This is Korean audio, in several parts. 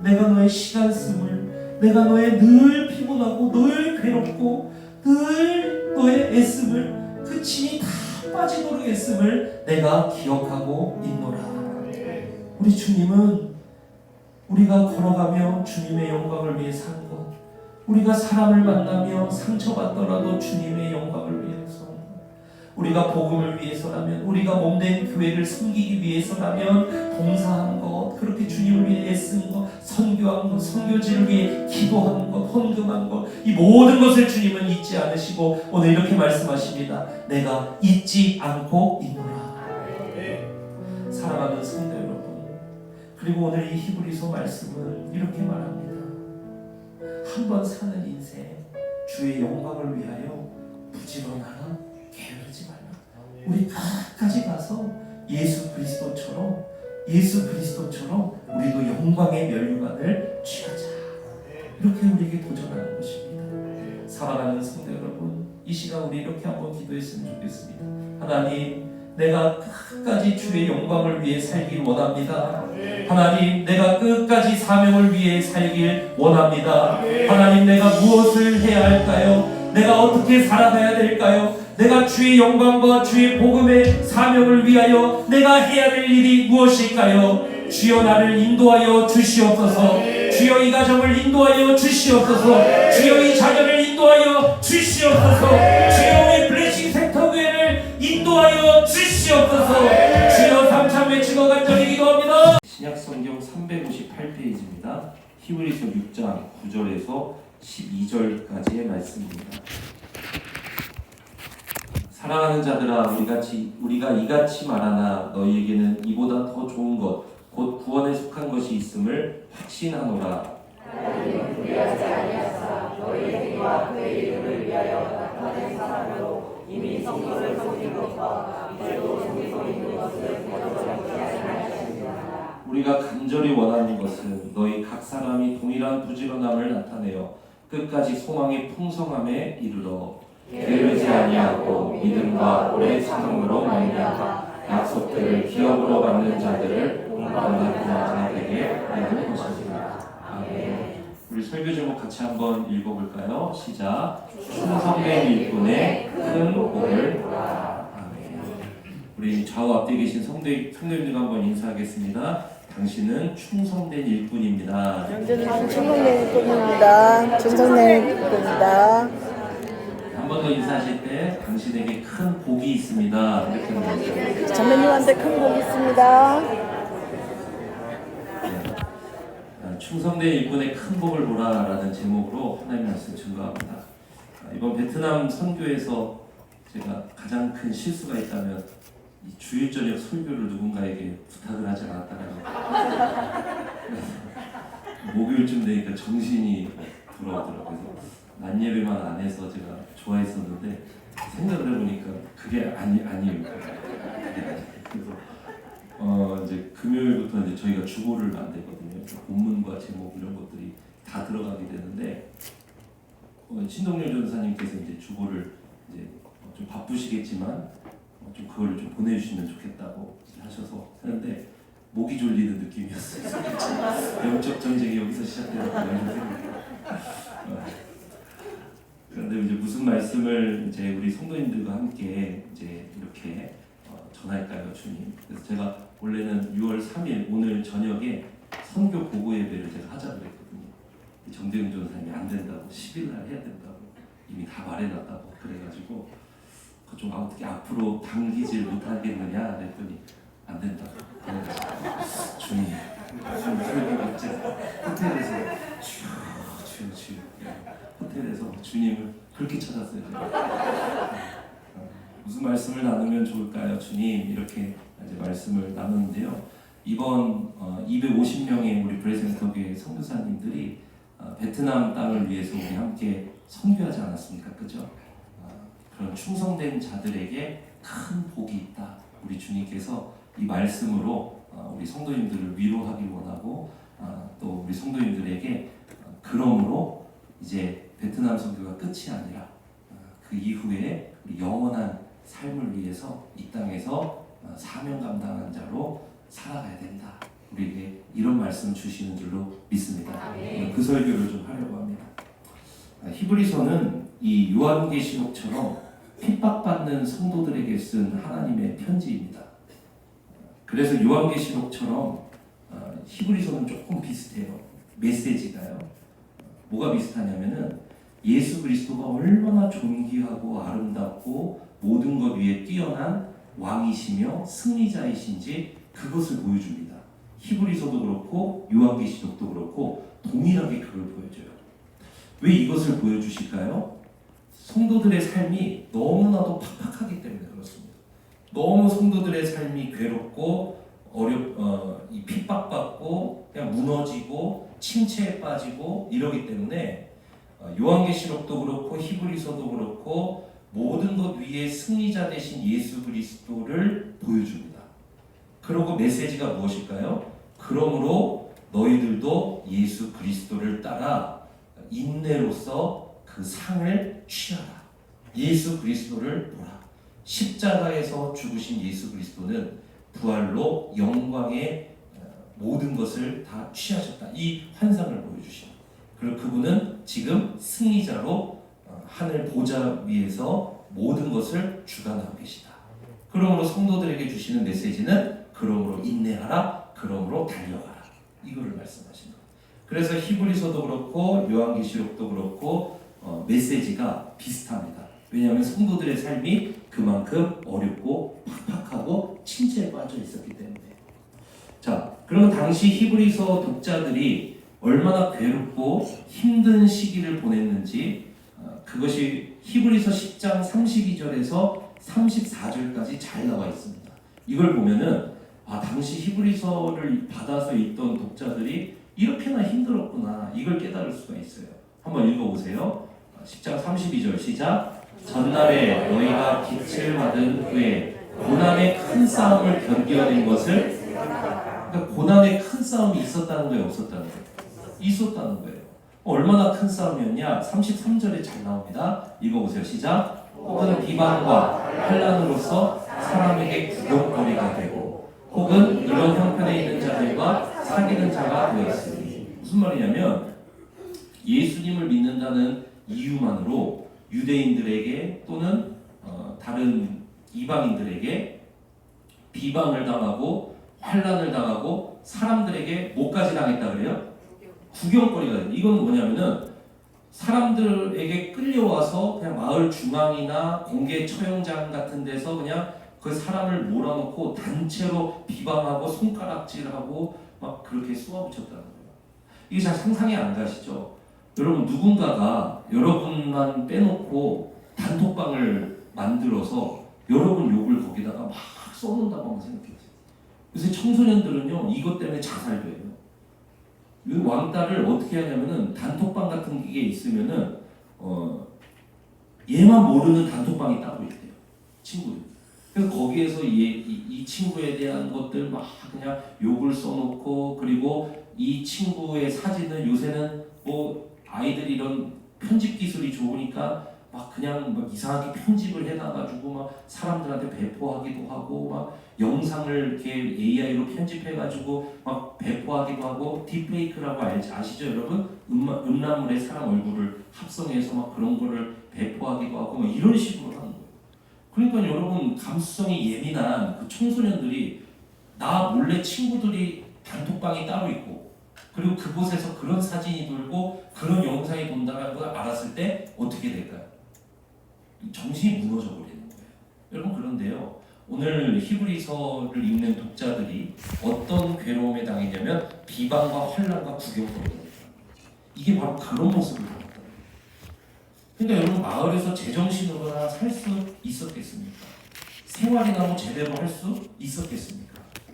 내가 너의 시간 쓰을, 내가 너의 늘 피곤하고 늘 괴롭고 늘 너의 애씀을, 그 침이 다 빠지도록 애씀을 내가 기억하고 있노라. 우리 주님은 우리가 걸어가며 주님의 영광을 위해 산 것, 우리가 사람을 만나며 상처받더라도 주님의 영광을 위해서, 우리가 복음을 위해서라면, 우리가 몸된 교회를 섬기기 위해서라면 봉사한 것, 그렇게 주님을 위해 애쓴 것, 선교한 것, 선교지를 위해 기도하는 것, 헌금한 것, 이 모든 것을 주님은 잊지 않으시고 오늘 이렇게 말씀하십니다. 내가 잊지 않고 있노라. 사랑하는 성도 여러분, 그리고 오늘 이 히브리서 말씀은 이렇게 말합니다. 한 번 사는 인생, 주의 영광을 위하여 부지런하라, 게으르지 말라. 우리 끝까지 가서 예수 그리스도처럼 우리도 영광의 면류관을 취하자. 이렇게 우리에게 도전하는 것입니다. 사랑하는 성도 여러분, 이 시간 우리 이렇게 한번 기도했으면 좋겠습니다. 하나님, 내가 끝까지 주의 영광을 위해 살길 원합니다. 하나님, 내가 끝까지 사명을 위해 살길 원합니다. 하나님, 내가 무엇을 해야 할까요? 내가 어떻게 살아가야 될까요? 내가 주의 영광과 주의 복음의 사명을 위하여 내가 해야 될 일이 무엇일까요? 주여, 나를 인도하여 주시옵소서. 주여, 이 가정을 인도하여 주시옵소서. 주여, 이 자녀를 인도하여 주시옵소서. 주여, 우리 블레싱 섹터 교회를 인도하여 주시옵소서. 주여, 삼참 외치고 간절히 기도합니다. 신약성경 358페이지입니다. 히브리서 6장 9절에서 12절까지의 말씀입니다. 사랑하는 자들아, 우리가 이같이 말하나 너희에게는 이보다 더 좋은 것, 곧 구원에 속한 것이 있음을 확신하노라. 하나님은 불의하지 아니하사 너희의 행위와 그의 이름을 위하여 나타낸 사람으로 이미 성도를 섬긴 것과 이제도 섬기고 있는 것을 거절하지 아니하시느니라. 우리가 간절히 원하는 것은 너희 각 사람이 동일한 부지런함을 나타내어 끝까지 소망의 풍성함에 이르러 게으르지 아니하고 믿음과 오래 참음으로 말미암아 약속들을 기업으로 받는 자들을 본받는 자가 되게 하는 것입니다. 아멘. 우리 설교 제목 같이 한번 읽어볼까요? 시작. 충성된 일꾼의 큰 복을 보라. 아멘. 우리 좌우 앞뒤에 계신 성도님들과 한번 인사하겠습니다. 당신은 충성된 일꾼입니다. 충성된 일꾼입니다. 충성된 일꾼입니다. 한 번 더 인사하실 때 당신에게 큰 복이 있습니다. 이렇게 말씀하세요. 전매님한테 큰 복이 있습니다. 네. 충성된 일꾼의 큰 복을 보라라는 제목으로 하나님 말씀 증거합니다. 이번 베트남 선교에서 제가 가장 큰 실수가 있다면 이 주일 저녁 설교를 누군가에게 부탁을 하지 않았다라는 목요일쯤 되니까 정신이 들어오더라고요. 낮 예배만 안 해서 제가 좋아했었는데 생각을 해보니까 그게 아니에요. 그래서 이제 금요일부터 이제 저희가 주보를 만들거든요. 본문과 제목 이런 것들이 다 들어가게 되는데 신동률 전사님께서 이제 주보를 이제 좀 바쁘시겠지만 좀 그걸 좀 보내주시면 좋겠다고 하셔서 하는데 목이 졸리는 느낌이었어요. 영적 전쟁이 여기서 시작되었다고 생각해요. 그런데 이제 무슨 말씀을 이제 우리 성도님들과 함께 이제 이렇게 전할까요, 주님? 그래서 제가 원래는 6월 3일 오늘 저녁에 선교 보고 예배를 제가 하자고 그랬거든요. 정대웅 전사님이 안 된다고, 10일 날 해야 된다고 이미 다 말해놨다고 그래가지고 좀 어떻게 앞으로 당기질 못하겠느냐 그랬더니 안 된다고. 주님, 호텔에서 주여 호텔에서 주님을 그렇게 찾았어요. 무슨 말씀을 나누면 좋을까요, 주님? 이렇게 이제 말씀을 나누는데요. 이번 250명의 우리 브레센터교회 선교사님들이 베트남 땅을 위해서 우리 함께 선교하지 않았습니까, 그죠? 그런 충성된 자들에게 큰 복이 있다. 우리 주님께서 이 말씀으로 우리 성도님들을 위로하기 원하고 또 우리 성도님들에게 그러므로 이제 베트남 선교가 끝이 아니라 그 이후에 우리 영원한 삶을 위해서 이 땅에서 사명 감당한 자로 살아가야 된다. 우리에게 이런 말씀 주시는 줄로 믿습니다. 그 설교를 좀 하려고 합니다. 히브리서는 이 요한계시록처럼 핍박받는 성도들에게 쓴 하나님의 편지입니다. 그래서 요한계시록처럼 히브리서는 조금 비슷해요. 메시지가요. 뭐가 비슷하냐면은 예수 그리스도가 얼마나 존귀하고 아름답고 모든 것 위에 뛰어난 왕이시며 승리자이신지 그것을 보여줍니다. 히브리서도 그렇고 요한계시록도 그렇고 동일하게 그걸 보여줘요. 왜 이것을 보여주실까요? 성도들의 삶이 너무나도 팍팍하기 때문에 그렇습니다. 너무 성도들의 삶이 괴롭고 핍박받고 그냥 무너지고 침체에 빠지고 이러기 때문에 요한계시록도 그렇고 히브리서도 그렇고 모든 것 위에 승리자 되신 예수 그리스도를 보여줍니다. 그리고 메시지가 무엇일까요? 그러므로 너희들도 예수 그리스도를 따라 인내로서 그 상을 취하라. 예수 그리스도를 보라. 십자가에서 죽으신 예수 그리스도는 부활로 영광의 모든 것을 다 취하셨다. 이 환상을 보여주십니다. 그리고 그분은 지금 승리자로 하늘 보좌 위에서 모든 것을 주관하고 계시다. 그러므로 성도들에게 주시는 메시지는 그러므로 인내하라. 그러므로 달려가라. 이거를 말씀하십니다. 그래서 히브리서도 그렇고 요한계시록도 그렇고 메시지가 비슷합니다. 왜냐하면 성도들의 삶이 그만큼 어렵고 팍팍하고 침체에 빠져 있었기 때문에. 자, 그러면 당시 히브리서 독자들이 얼마나 괴롭고 힘든 시기를 보냈는지 그것이 히브리서 10장 32절에서 34절까지 잘 나와 있습니다. 이걸 보면은 당시 히브리서를 받아서 읽던 독자들이 이렇게나 힘들었구나 이걸 깨달을 수가 있어요. 한번 읽어보세요. 10장 32절 시작. 전날에 너희가 빛을 받은 후에 고난의 큰 싸움을 견뎌낸 것을, 그러니까 고난의 큰 싸움이 있었다는 거예요, 없었다는 거예요? 있었다는 거예요. 얼마나 큰 싸움이었냐? 33절에 잘 나옵니다. 읽어보세요. 시작. 혹은 비방과 환난으로서 사람에게 구경거리가 되고 혹은 이런 형편에 있는 자들과 사귀는 자가 되었으니. 무슨 말이냐면 예수님을 믿는다는 이유만으로 유대인들에게 또는 다른 이방인들에게 비방을 당하고 환난을 당하고 사람들에게 뭐까지 당했다 그래요? 구경거리가 됩니다. 이건 뭐냐면은 사람들에게 끌려와서 그냥 마을 중앙이나 공개 처형장 같은 데서 그냥 그 사람을 몰아놓고 단체로 비방하고 손가락질하고 막 그렇게 쏘아붙였다는 거예요. 이게 잘 상상이 안 가시죠? 여러분 누군가가 여러분만 빼놓고 단톡방을 만들어서 여러분 욕을 거기다가 막 써놓는다고 한번 생각해보세요. 요새 청소년들은요 이것 때문에 자살도 해요. 이 왕따를 어떻게 하냐면은 단톡방 같은 게 있으면은 얘만 모르는 단톡방이 따로 있대요. 친구들. 그래서 거기에서 이 친구에 대한 것들 막 그냥 욕을 써놓고 그리고 이 친구의 사진을 요새는 뭐 아이들이 이런 편집 기술이 좋으니까 막 그냥 막 이상하게 편집을 해놔가지고 막 사람들한테 배포하기도 하고 막 영상을 이렇게 AI로 편집해가지고 막 배포하기도 하고 딥페이크라고 아시죠 여러분? 음란물에 사람 얼굴을 합성해서 막 그런 거를 배포하기도 하고 막 이런 식으로 하는 거예요. 그러니까 여러분 감수성이 예민한 그 청소년들이 나 몰래 친구들이 단톡방이 따로 있고 그리고 그곳에서 그런 사진이 돌고 그런 영상이 돈다는 걸 알았을 때 어떻게 될까요? 정신이 무너져 버리는 거예요. 여러분 그런데요. 오늘 히브리서를 읽는 독자들이 어떤 괴로움에 당했냐면 비방과 환난과 구경거리입니다. 이게 바로 그런 모습을 보였다는 거예요. 그러니까 여러분 마을에서 제정신으로나 살 수 있었겠습니까? 생활이나 뭐 제대로 할 수 있었겠습니까?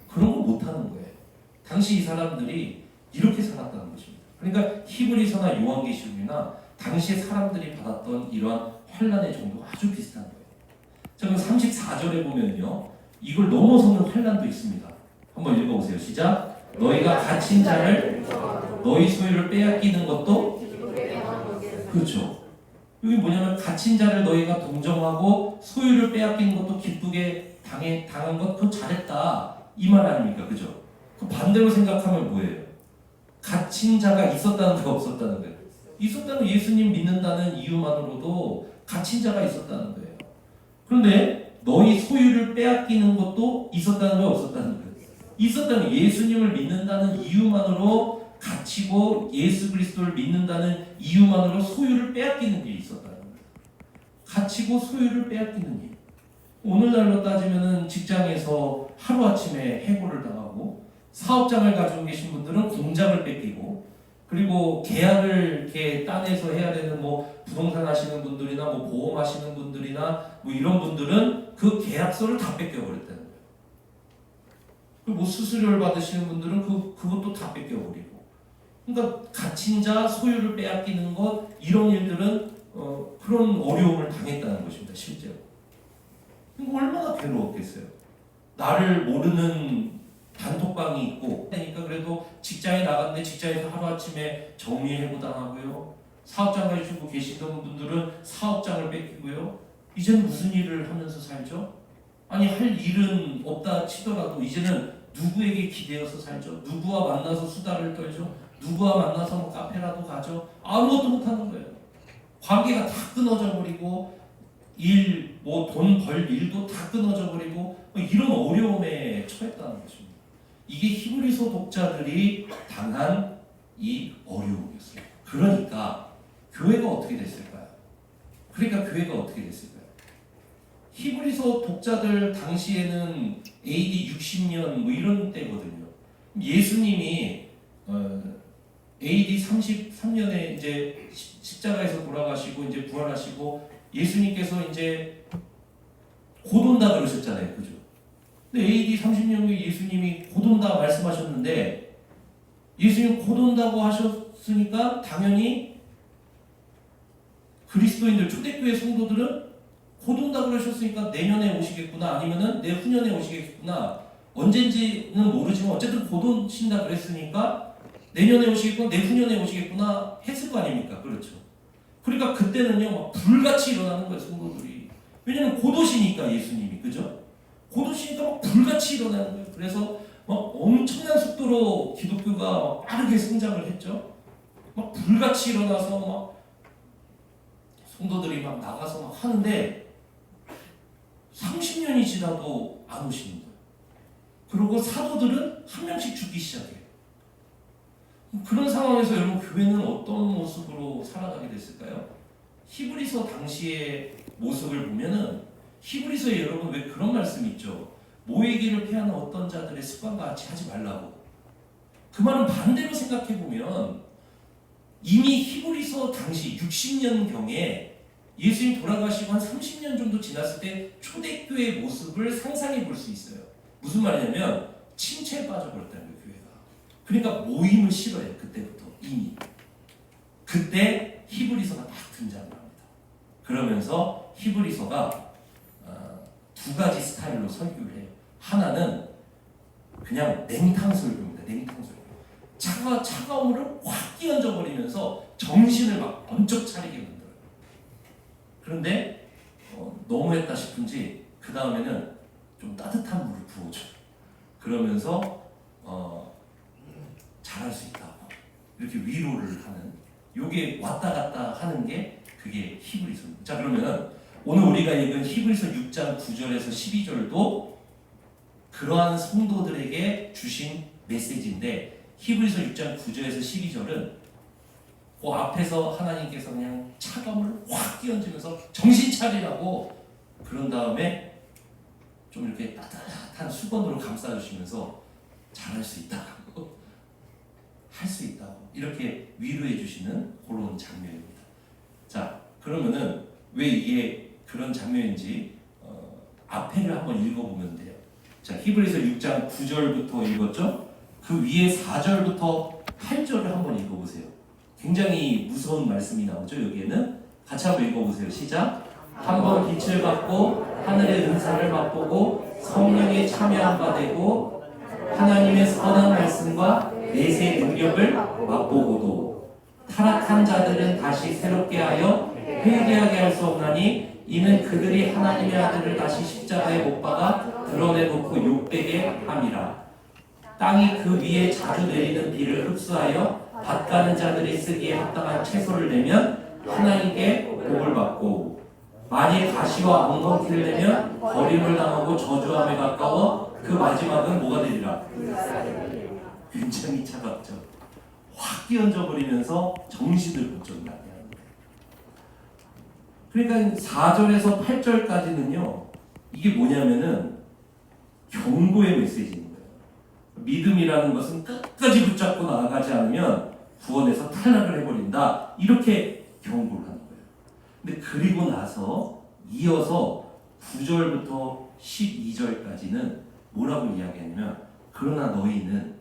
그런 거 못하는 거예요. 당시 이 사람들이 이렇게 살았다는 것입니다. 그러니까 히브리서나 요한계시록이나 당시에 사람들이 받았던 이러한 환난의 정도가 아주 비슷한 거예요. 자, 그럼 34절에 보면요. 이걸 넘어서는 환난도 있습니다. 한번 읽어보세요. 시작. 너희가 갇힌 자를 너희 소유를 빼앗기는 것도 그렇죠. 여기 뭐냐면 갇힌 자를 너희가 동정하고 소유를 빼앗기는 것도 기쁘게 당한 것 그거 잘했다 이 말 아닙니까? 그죠? 그 반대로 생각하면 뭐예요? 갇힌 자가 있었다는 거예요, 없었다는 거예요? 있었다는, 예수님 믿는다는 이유만으로도 갇힌 자가 있었다는 거예요. 그런데 너희 소유를 빼앗기는 것도 있었다는 거예요, 없었다는 거예요? 있었다는, 예수님을 믿는다는 이유만으로 갇히고 예수 그리스도를 믿는다는 이유만으로 소유를 빼앗기는 게 있었다는 거예요. 갇히고 소유를 빼앗기는 일. 오늘날로 따지면은 직장에서 하루아침에 해고를 당하고, 사업장을 가지고 계신 분들은 공장을 뺏기고, 그리고 계약을 이렇게 따내서 해야 되는 뭐 부동산 하시는 분들이나 뭐 보험 하시는 분들이나 뭐 이런 분들은 그 계약서를 다 뺏겨버렸다는 거예요. 그리고 뭐 수수료를 받으시는 분들은 그것도 다 뺏겨버리고. 그러니까 갇힌 자, 소유를 빼앗기는 것, 이런 일들은 그런 어려움을 당했다는 것입니다, 실제로. 얼마나 괴로웠겠어요. 나를 모르는 단톡방이 있고, 그러니까 그래도 직장에 나갔는데 직장에서 하루아침에 정리해고 당하고요. 사업장 가지고 계시던 분들은 사업장을 뺏기고요. 이제는 무슨 일을 하면서 살죠? 아니, 할 일은 없다 치더라도 이제는 누구에게 기대어서 살죠? 누구와 만나서 수다를 떨죠? 누구와 만나서 뭐 카페라도 가죠? 아무것도 못하는 거예요. 관계가 다 끊어져 버리고, 일, 뭐 돈 벌 일도 다 끊어져 버리고, 이런 어려움에 처했다는 것입니다. 이게 히브리서 독자들이 당한 이 어려움이었어요. 그러니까 교회가 어떻게 됐을까요? 히브리서 독자들 당시에는 AD 60년 뭐 이런 때거든요. 예수님이 AD 33년에 이제 십자가에서 돌아가시고 이제 부활하시고, 예수님께서 이제 곧 온다 그러셨잖아요, 그죠? 근데 AD 30년에 예수님이 곧 온다 말씀하셨는데, 예수님 곧 온다고 하셨으니까 당연히 그리스도인들, 초대교회 성도들은 곧 온다 그러셨으니까 내년에 오시겠구나, 아니면은 내후년에 오시겠구나, 언젠지는 모르지만 어쨌든 곧 오신다 그랬으니까 내년에 오시겠구나, 내후년에 오시겠구나 했을 거 아닙니까? 그렇죠. 그러니까 그때는요, 막 불같이 일어나는 거예요, 성도들이. 왜냐면 곧 오시니까, 예수님이, 그죠? 곧 오시니까 막 불같이 일어나는 거예요. 그래서 막 엄청난 속도로 기독교가 막 빠르게 성장을 했죠. 막 불같이 일어나서 막 성도들이 막 나가서 막 하는데 30년이 지나도 안 오시는 거예요. 그리고 사도들은 한 명씩 죽기 시작해요. 그런 상황에서 여러분, 교회는 어떤 모습으로 살아가게 됐을까요? 히브리서 당시의 모습을 보면은, 히브리서에 여러분 왜 그런 말씀이 있죠? 모이기를 패하는 어떤 자들의 습관과 같이 하지 말라고. 그 말은 반대로 생각해 보면, 이미 히브리서 당시 60년경에 예수님 돌아가시고 한 30년 정도 지났을 때 초대교회의 모습을 상상해 볼 수 있어요. 무슨 말이냐면 침체에 빠져버렸다는 거예요, 교회가. 그러니까 모임을 싫어해요, 그때부터 이미. 그때 히브리서가 딱 등장을 합니다. 그러면서 히브리서가 두 가지 스타일로 설교를 해요. 하나는 그냥 냉탕 설교입니다. 냉탕 설교. 차가움을 확 끼얹어 버리면서 정신을 막 번쩍 차리게 만들어요. 그런데 너무했다 싶은지 그 다음에는 좀 따뜻한 물을 부어줘요. 그러면서 잘할 수 있다고 이렇게 위로를 하는, 요게 왔다 갔다 하는 게 그게 히브리서입니다. 자, 그러면 오늘 우리가 읽은 히브리서 6장 9절에서 12절도 그러한 성도들에게 주신 메시지인데, 히브리서 6장 9절에서 12절은 그 앞에서 하나님께서 그냥 차가움을 확 끼얹으면서 정신 차리라고, 그런 다음에 좀 이렇게 따뜻한 수건으로 감싸주시면서 잘할 수 있다고, 할 수 있다고 이렇게 위로해 주시는 그런 장면입니다. 자, 그러면은 왜 이게 그런 장면인지 앞에를 한번 읽어보면 돼요. 자, 히브리서 6장 9절부터 읽었죠? 그 위에 4절부터 8절을 한번 읽어보세요. 굉장히 무서운 말씀이 나오죠. 여기에는 같이 한번 읽어보세요. 시작. 한번 빛을 받고 하늘의 은사를 맛보고 성령에 참여한 바 되고 하나님의 선한 말씀과 내세 능력을 맛보고도 타락한 자들은 다시 새롭게 하여 회개하게 할 수 없나니, 이는 그들이 하나님의 아들을 다시 십자가에 못 박아 드러내놓고 욕되게 함이라. 땅이 그 위에 자주 내리는 비를 흡수하여 밭 가는 자들이 쓰기에 합당한 채소를 내면 하나님께 복을 받고, 만일 가시와 엉겅퀴를 내면 버림을 당하고 저주함에 가까워 그 마지막은 뭐가 되리라? 굉장히 차갑죠. 확 끼얹어 버리면서 정신을 못 차리게. 그러니까 4절에서 8절까지는요, 이게 뭐냐면은 경고의 메시지인 거예요. 믿음이라는 것은 끝까지 붙잡고 나아가지 않으면 구원에서 탈락을 해버린다, 이렇게 경고를 하는 거예요. 근데 그리고 나서 이어서 9절부터 12절까지는 뭐라고 이야기하냐면, 그러나 너희는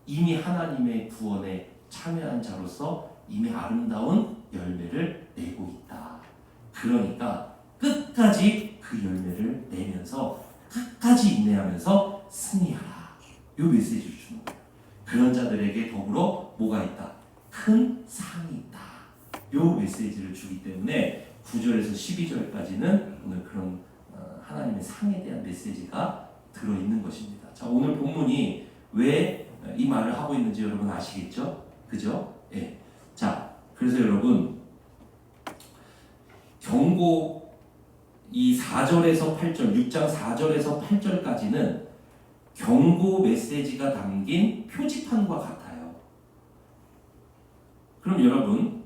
이미 하나님의 구원에 참여한 자로서 이미 아름다운 열매를 내고 있다. 그러니까 끝까지 그 열매를 내면서 끝까지 인내하면서 승리하라, 이 메시지를 주는 거예요. 그런 자들에게 더불어 뭐가 있다? 큰 상이 있다, 이 메시지를 주기 때문에 9절에서 12절까지는 오늘 그런 하나님의 상에 대한 메시지가 들어있는 것입니다. 자, 오늘 본문이 왜 이 말을 하고 있는지 여러분 아시겠죠? 그죠? 예. 자, 그래서 여러분, 경고 이 4절에서 8절, 6장 4절에서 8절까지는 경고 메시지가 담긴 표지판과 같아요. 그럼 여러분,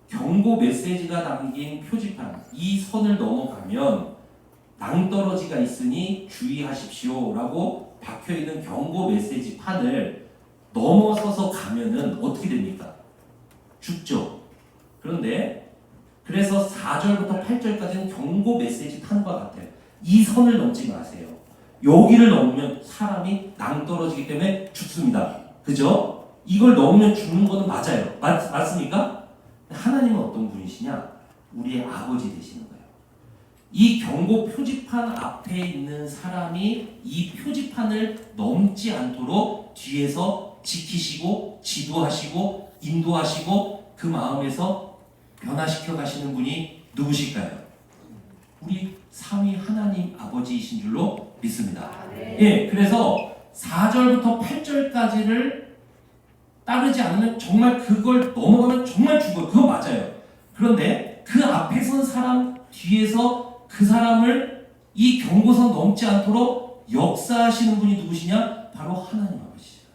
경고 메시지가 담긴 표지판, 이 선을 넘어가면 낭떠러지가 있으니 주의하십시오 라고 박혀있는 경고 메시지 판을 넘어서서 가면은 어떻게 됩니까? 죽죠. 그런데 그래서 4절부터 8절까지는 경고 메시지 판과 같아요. 이 선을 넘지 마세요. 여기를 넘으면 사람이 낭떠러지기 때문에 죽습니다. 그죠? 이걸 넘으면 죽는 거는 맞아요. 맞습니까? 하나님은 어떤 분이시냐? 우리의 아버지 되시는 거예요. 이 경고 표지판 앞에 있는 사람이 이 표지판을 넘지 않도록 뒤에서 지키시고 지도하시고 인도하시고 그 마음에서 변화시켜 가시는 분이 누구실까요? 우리 삼위 하나님 아버지이신 줄로 믿습니다. 예, 그래서 4절부터 8절까지를 따르지 않으면 정말 그걸 넘어가면 정말 죽어요. 그거 맞아요. 그런데 그 앞에 선 사람 뒤에서 그 사람을 이 경고선 넘지 않도록 역사하시는 분이 누구시냐? 바로 하나님 아버지시죠.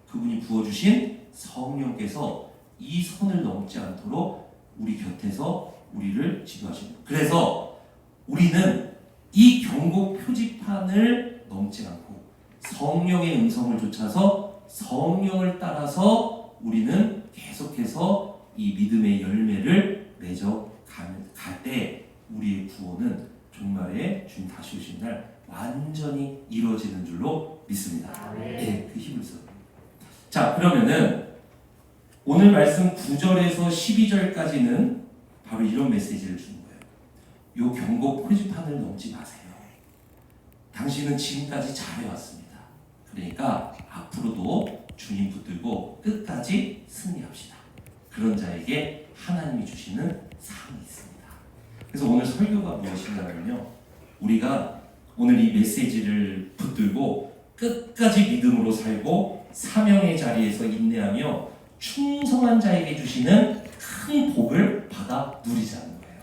그분이 부어주신 성령께서 이 선을 넘지 않도록 우리 곁에서 우리를 지도하십니다. 그래서 우리는 이 경고 표지판을 넘지 않고 성령의 음성을 좇아서 성령을 따라서 우리는 계속해서 이 믿음의 열매를 맺어 갈 때 우리의 구원은 종말에 주님 다시 오신 날 완전히 이루어지는 줄로 믿습니다. 네, 그 힘을 써. 자, 그러면은 오늘 말씀 9절에서 12절까지는 바로 이런 메시지를 주는 거예요. 요 경고 표지판을 넘지 마세요. 당신은 지금까지 잘해왔습니다. 그러니까 앞으로도 주님 붙들고 끝까지 승리합시다. 그런 자에게 하나님이 주시는 상이 있습니다. 그래서 오늘 설교가 무엇이냐면요, 우리가 오늘 이 메시지를 붙들고 끝까지 믿음으로 살고 사명의 자리에서 인내하며 충성한 자에게 주시는 큰 복을 받아 누리자는 거예요.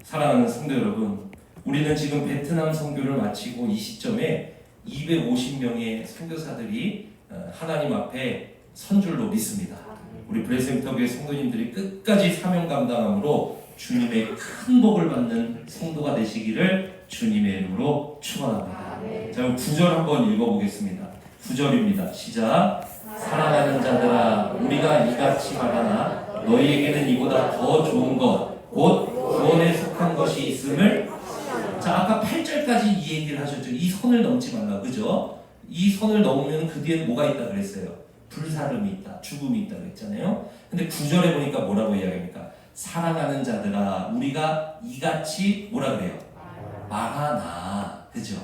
사랑하는 성도 여러분, 우리는 지금 베트남 선교를 마치고 이 시점에 250명의 선교사들이 하나님 앞에 선 줄로 믿습니다. 우리 브레센터교회 성도님들이 끝까지 사명 감당함으로 주님의 큰 복을 받는 성도가 되시기를 주님의 이름으로 축원합니다. 자, 그럼 9절 한번 읽어보겠습니다. 9절입니다. 시작. 사랑하는 자들아, 우리가 이같이 말하나 너희에게는 이보다 더 좋은 것 곧 구원에 속한 것이 있음을. 자, 아까 8절까지 이 얘기를 하셨죠. 이 선을 넘지 말라, 그죠? 이 선을 넘으면 그 뒤에 뭐가 있다 그랬어요? 불사름이 있다, 죽음이 있다 그랬잖아요. 근데 9절에 보니까 뭐라고 이야기합니까? 사랑하는 자들아, 우리가 이같이 뭐라 그래요? 말하나, 그죠?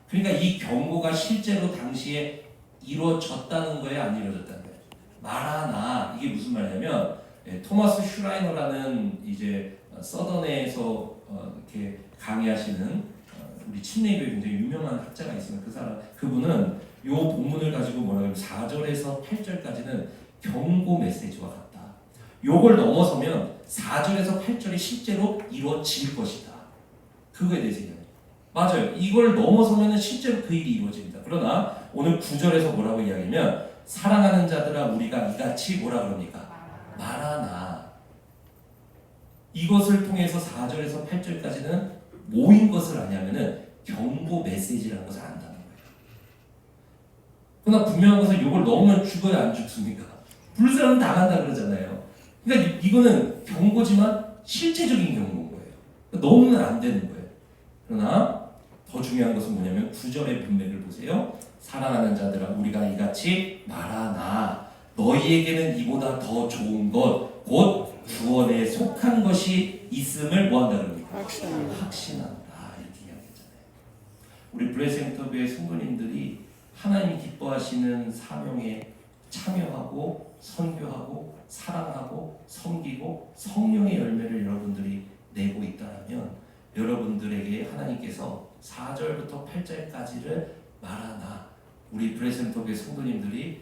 그러니까 이 경고가 실제로 당시에 이루어졌다는 거예요, 안 이루어졌다는 거예요? 말하나, 이게 무슨 말이냐면 토마스 슈라이너라는 이제 서던에서 이렇게 강의하시는 우리 침례교회 굉장히 유명한 학자가 있습니다. 그분은 요 본문을 가지고 뭐라고 하면 4절에서 8절까지는 경고 메시지와 같다. 요걸 넘어서면 4절에서 8절이 실제로 이루어질 것이다. 그거에 대해서 얘기해요. 맞아요. 이걸 넘어서면 실제로 그 일이 이루어집니다. 그러나 오늘 9절에서 뭐라고 이야기하면 사랑하는 자들아 우리가 이같이 뭐라 그럽니까? 말하나. 이것을 통해서 4절에서 8절까지는 뭐인 것을 아냐면은 경고 메시지라는 것을 안다는 거예요. 그러나 분명한 것은 이걸 넘으면 죽어야 안 죽습니까? 불사는 당한다 그러잖아요. 그러니까 이거는 경고지만 실제적인 경고인 거예요. 그러니까 넘으면 안 되는 거예요. 그러나 더 중요한 것은 뭐냐면 9절의 문맥을 보세요. 사랑하는 자들아 우리가 이같이 말하나 너희에게는 이보다 더 좋은 것 곧 구원에 속한 것이 있음을 뭐한다 그럽니까? 확신한다 이렇게 이야기했잖아요. 우리 브레센터교회 성도님들이 하나님 기뻐하시는 사명에 참여하고 선교하고 사랑하고 섬기고 성령의 열매를 여러분들이 내고 있다면 여러분들에게 하나님께서 4절부터 8절까지를 말하나 우리 브레센터교회 성도님들이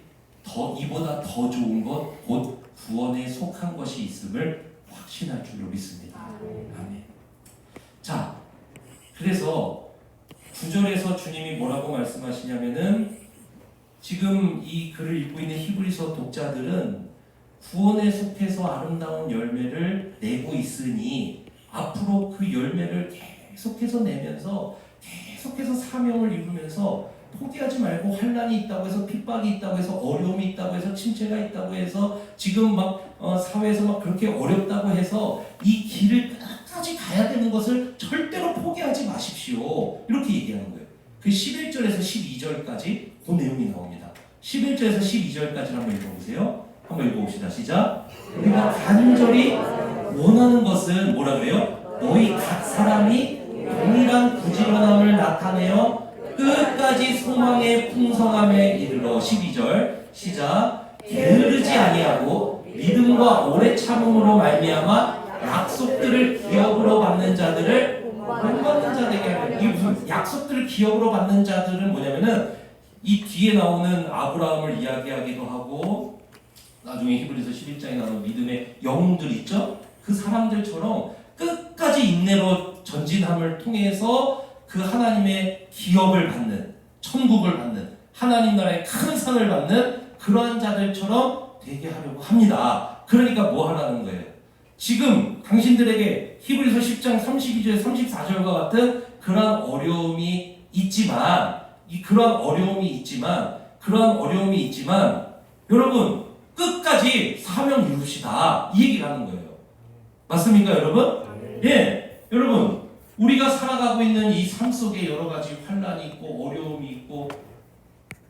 이보다 더 좋은 것 곧 구원에 속한 것이 있음을 확신할 줄로 믿습니다. 아멘. 자, 그래서 9절에서 주님이 뭐라고 말씀하시냐면은 지금 이 글을 읽고 있는 히브리서 독자들은 구원에 속해서 아름다운 열매를 내고 있으니 앞으로 그 열매를 계속해서 내면서 계속해서 사명을 이루면서 포기하지 말고 환난이 있다고 해서 핍박이 있다고 해서 어려움이 있다고 해서 침체가 있다고 해서 지금 막 사회에서 막 그렇게 어렵다고 해서 이 길을 끝까지 가야 되는 것을 절대로 포기하지 마십시오. 이렇게 얘기하는 거예요. 그 11절에서 12절까지 그 내용이 나옵니다. 11절에서 12절까지 한번 읽어보세요. 한번 읽어봅시다. 시작. 우리가 간절히 원하는 것은 뭐라 그래요? 너희 각 사람이 동일한 부지런함을 나타내어 끝까지 소망의 풍성함에 이르러 12절 시작. 게으르지 아니하고 믿음과 오래 참음으로 말미암아 약속들을 기업으로 받는 자들을 복 받는 자 되게 하는. 이 무슨 약속들을 기업으로 받는 자들은 뭐냐면은 이 뒤에 나오는 아브라함을 이야기하기도 하고 나중에 히브리서 11장에 나오는 믿음의 영웅들 있죠? 그 사람들처럼 끝까지 인내로 전진함을 통해서 그 하나님의 기업을 받는, 천국을 받는, 하나님 나라의 큰 상을 받는 그러한 자들처럼 되게 하려고 합니다. 그러니까 뭐 하라는 거예요? 지금 당신들에게 히브리서 10장 32절 34절과 같은 그러한 어려움이 있지만 그러한 어려움이 있지만 여러분 끝까지 사명 이루시다 이 얘기를 하는 거예요. 맞습니까 여러분? 예, 여러분 우리가 살아가고 있는 이 삶 속에 여러 가지 환난이 있고 어려움이 있고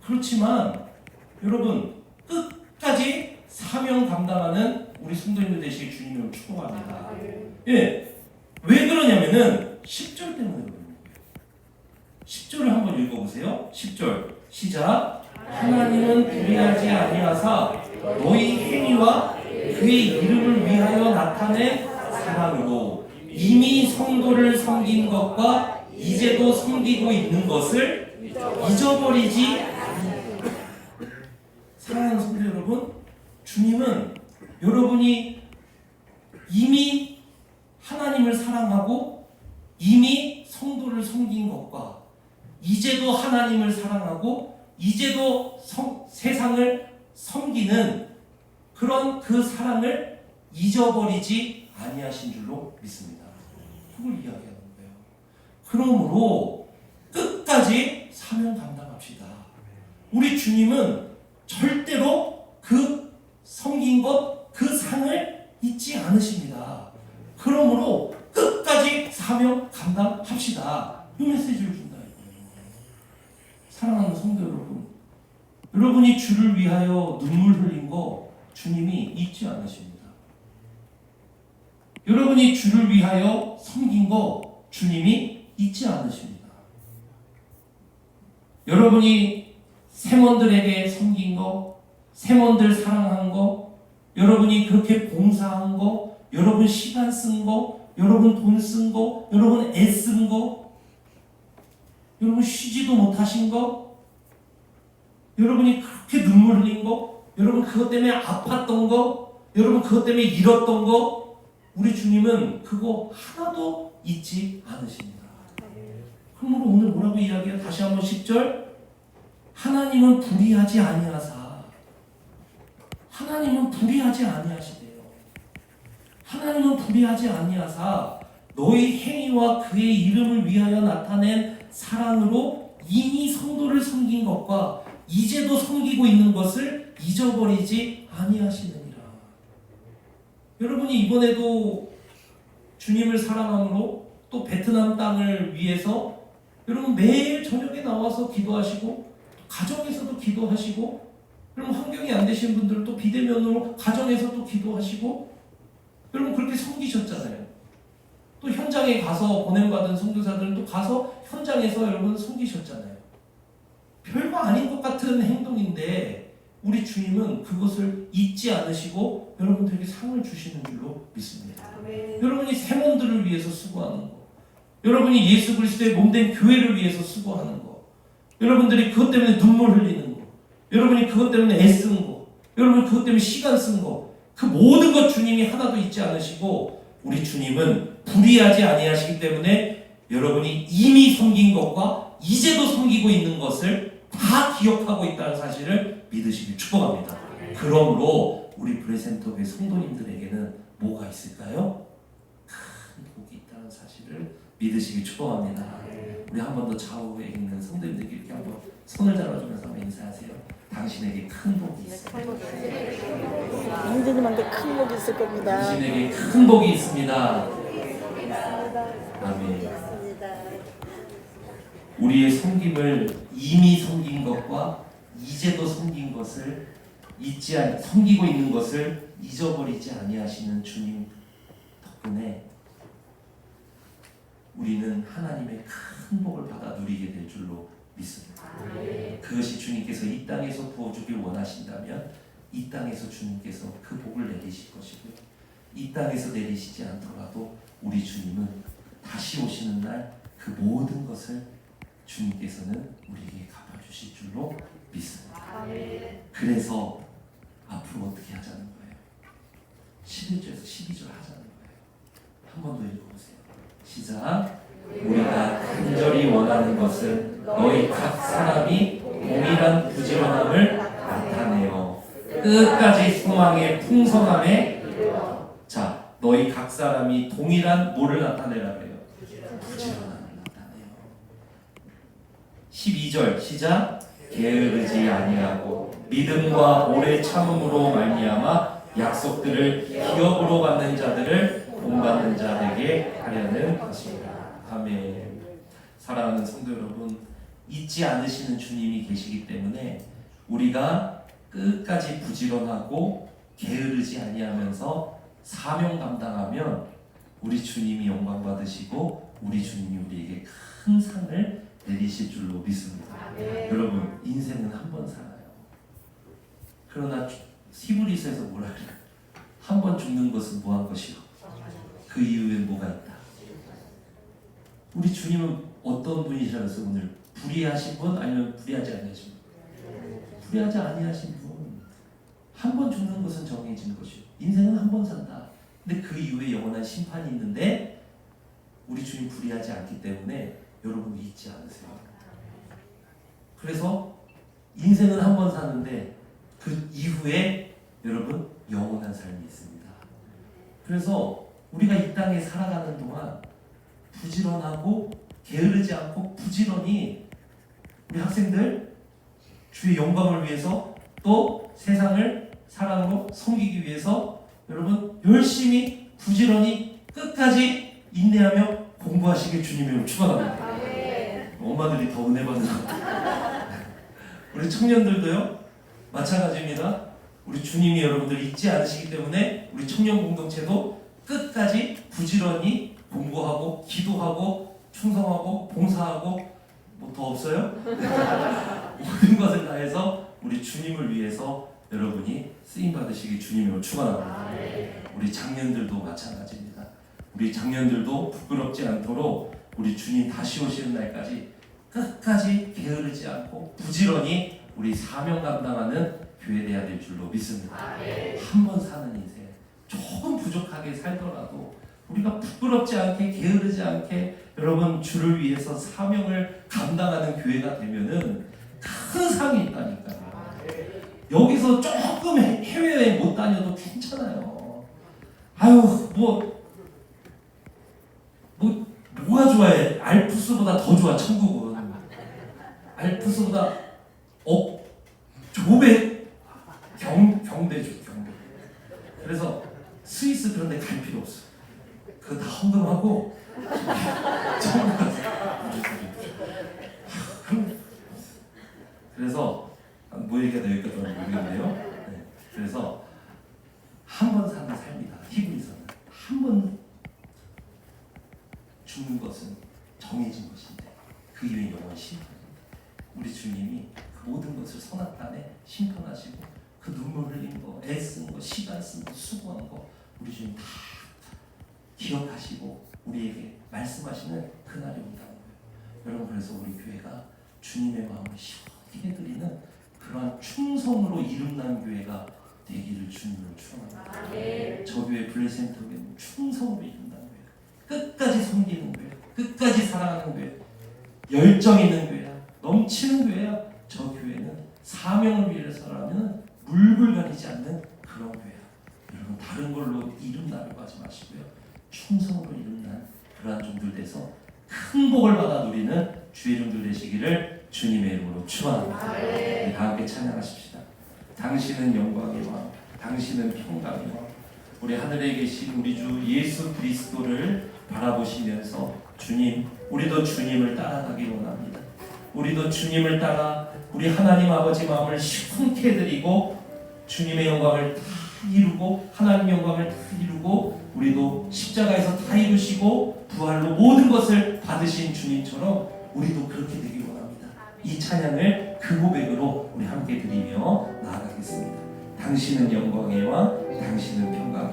그렇지만 여러분 끝까지 사명 감당하는 우리 성도님들 되시길 주님을 축복합니다. 예, 왜 그러냐면은 10절 때문에 그러는 거예요. 10절을 한번 읽어보세요. 10절 시작. 하나님은 불의하지 아니하사 너희 행위와 그의 이름을 위하여 나타낸 사랑으로 이미 성도를 섬긴 것과 이제도 섬기고 있는 것을 잊어버리지 않으라. 사랑하는 성도 여러분, 주님은 여러분이 이미 하나님을 사랑하고 이미 성도를 섬긴 것과 이제도 하나님을 사랑하고 이제도 세상을 섬기는 그런 그 사랑을 잊어버리지 아니하신 줄로 믿습니다. 그걸 이야기하는 거예요. 그러므로 끝까지 사명 감당합시다. 우리 주님은 절대로 그 섬긴 것, 그 상을 잊지 않으십니다. 그러므로 끝까지 사명 감당합시다. 이 메시지를 준다 이거예요. 사랑하는 성도 여러분, 여러분이 주를 위하여 눈물 흘린 거 주님이 잊지 않으십니다. 여러분이 주를 위하여 섬긴 거 주님이 잊지 않으십니다. 여러분이 세몬들에게 섬긴 거, 세몬들 사랑한 거, 여러분이 그렇게 봉사한 거, 여러분 시간 쓴 거, 여러분 돈 쓴 거, 여러분 애쓴 거, 여러분 쉬지도 못하신 거, 여러분이 그렇게 눈물 흘린 거, 여러분 그것 때문에 아팠던 거, 여러분 그것 때문에 잃었던 거, 우리 주님은 그거 하나도 잊지 않으십니다. 그러므로 오늘 뭐라고 이야기해요? 다시 한번 10절. 하나님은 불의하지 아니하사. 하나님은 불의하지 아니하시대요. 하나님은 불의하지 아니하사 너희 행위와 그의 이름을 위하여 나타낸 사랑으로 이미 성도를 섬긴 것과 이제도 섬기고 있는 것을 잊어버리지 아니하시느니라. 여러분이 이번에도 주님을 사랑함으로 또 베트남 땅을 위해서 여러분 매일 저녁에 나와서 기도하시고 가정에서도 기도하시고, 여러분 환경이 안 되신 분들은 또 비대면으로 가정에서 또 기도하시고, 여러분 그렇게 섬기셨잖아요. 또 현장에 가서 보냄받은 선교사들은 또 가서 현장에서 여러분 섬기셨잖아요. 별거 아닌 것 같은 행동인데 우리 주님은 그것을 잊지 않으시고 여러분들에게 상을 주시는 줄로 믿습니다. 여러분이 세몬들을 위해서 수고하는 거, 여러분이 예수 그리스도의 몸된 교회를 위해서 수고하는 거, 여러분들이 그것 때문에 눈물 흘리는 거, 여러분이 그것 때문에 애쓴 거, 여러분이 그것 때문에 시간 쓴 거, 그 모든 것 주님이 하나도 잊지 않으시고 우리 주님은 불의하지 아니하시기 때문에 여러분이 이미 섬긴 것과 이제도 섬기고 있는 것을 다 기억하고 있다는 사실을 믿으시길 축복합니다. 그러므로 우리 브레센터교회 성도님들에게는 뭐가 있을까요? 큰 복이 있다는 사실을 믿으시길 축복합니다. 우리 한 번 더 좌우에 있는 성도님들께 이렇게 한번 손을 잡아주면서 한번 인사하세요. 당신에게 큰 복이 있습니다. 형제님한테 큰 복이 있을 겁니다. 당신에게 큰 복이 있습니다. 아멘. 우리의 섬김을 이미 섬긴 것과 이제도 섬긴 것을 섬기고 있는 것을 잊어버리지 아니하시는 주님 덕분에 우리는 하나님의 큰 복을 받아 누리게 될 줄로 믿습니다. 그것이 주님께서 이 땅에서 부어주길 원하신다면 이 땅에서 주님께서 그 복을 내리실 것이고요. 이 땅에서 내리시지 않더라도 우리 주님은 다시 오시는 날 그 모든 것을 주님께서는 우리에게 갚아주실 줄로 믿습니다. 그래서 앞으로 어떻게 하자는 거예요? 11절에서 12절 하자는 거예요. 한 번 더 읽어보세요. 시작. 우리가 간절히 원하는 것은 너희 각 사람이 동일한 부지런함을 나타내어 끝까지 소망의 풍성함에, 자, 너희 각 사람이 동일한 뭐를 나타내라 그래요? 부지런함을 나타내요. 12절 시작. 게으르지 아니하고 믿음과 오래 참음으로 말미암아 약속들을 기업으로 받는 자들을 본받는 자에게 하려는 것입니다. 아멘. 사랑하는 성도 여러분, 잊지 않으시는 주님이 계시기 때문에 우리가 끝까지 부지런하고 게으르지 아니하면서 사명 감당하면 우리 주님이 영광 받으시고 우리 주님이 우리에게 큰 상을 내리실 줄로 믿습니다. 여러분, 인생은 한 번 살아요. 그러나 히브리서에서 뭐라 그래요? 한 번 죽는 것은 뭐한 것이요? 그 이후에 뭐가 있다. 우리 주님은 어떤 분이시라서 오늘 불의하신 분 아니면 불의하지 아니하신 분? 불의하지 아니하신 분. 한 번 죽는 것은 정해진 것이요. 인생은 한 번 산다. 근데 그 이후에 영원한 심판이 있는데 우리 주님 불의하지 않기 때문에 여러분 잊지 않으세요. 그래서 인생은 한 번 사는데 그 이후에 여러분 영원한 삶이 있습니다. 그래서 우리가 이 땅에 살아가는 동안 부지런하고 게으르지 않고 부지런히 우리 학생들 주의 영광을 위해서 또 세상을 사랑으로 섬기기 위해서 여러분 열심히 부지런히 끝까지 인내하며 공부하시길 주님의 축원합니다. 엄마들이 더 은혜 받는 것 같아요. 우리 청년들도요 마찬가지입니다. 우리 주님이 여러분들 잊지 않으시기 때문에 우리 청년 공동체도 끝까지 부지런히 공부하고 기도하고 충성하고 봉사하고 뭐 더 없어요? 모든 것을 다해서 우리 주님을 위해서 여러분이 쓰임 받으시길 주님을 축원합니다. 우리 장년들도 마찬가지입니다. 우리 장년들도 부끄럽지 않도록 우리 주님 다시 오시는 날까지 끝까지 게으르지 않고 부지런히 우리 사명 감당하는 교회 돼야 될 줄로 믿습니다. 한 번 사는 인생 조금 부족하게 살더라도 우리가 부끄럽지 않게 게으르지 않게 여러분 주를 위해서 사명을 감당하는 교회가 되면은 큰 상이 있다니까요. 여기서 조금 해외여행 못 다녀도 괜찮아요. 아유 뭐가 좋아해? 알프스보다 더 좋아 천국은. 알프스보다 조배 경배죠 경배. 그래서 스위스 그런 데 갈 필요 없어. 그거 다 헌금하고 천국 가서. 그래서 뭐 얘기가 여기까지 모르겠네요. 네. 그래서 한 번 사는 삶이다. 히브리서는 한 번 죽는 것은 정해진 것인데 그 이후에 영원 심판입니다. 우리 주님이 그 모든 것을 선악간에 심판하시고 그 눈물 흘린 거, 애쓴 거, 시간 쓴 거, 수고한 거 우리 주님 다 기억하시고 우리에게 말씀하시는 그날이 온다는 거예요. 여러분 그래서 우리 교회가 주님의 마음을 시원하게 해드리는 그러한 충성으로 이름난 교회가 되기를 주님으로 축원합니다. 저 교회 블레센터 교회는 충성으로 이룬다는 교회, 끝까지 섬기는 교회, 끝까지 사랑하는 교회, 열정 있는 교회야, 넘치는 교회야. 저 교회는 사명을 위해서라면 물불 가리지 않는 그런 교회야. 여러분 다른 걸로 이름 나누고 하지 마시고요. 충성으로 이름난 그러한 종들 돼서 큰 복을 받아 누리는 주의 종들 되시기를 주님의 이름으로 축원합니다. 우리 다 함께 찬양하십시다. 당신은 영광의 왕, 당신은 평강의 왕. 우리 하늘에 계신 우리 주 예수 그리스도를 바라보시면서 주님, 우리도 주님을 따라가기 원합니다. 우리도 주님을 따라 우리 하나님 아버지 마음을 시원케 해드리고 주님의 영광을 다 이루고 하나님 영광을 다 이루고 우리도 십자가에서 다 이루시고 부활로 모든 것을 받으신 주님처럼 우리도 그렇게 되길 원합니다. 이 찬양을 그 고백으로 우리 함께 드리며 나아가겠습니다. 당신은 영광의 왕, 당신은 평강의 왕.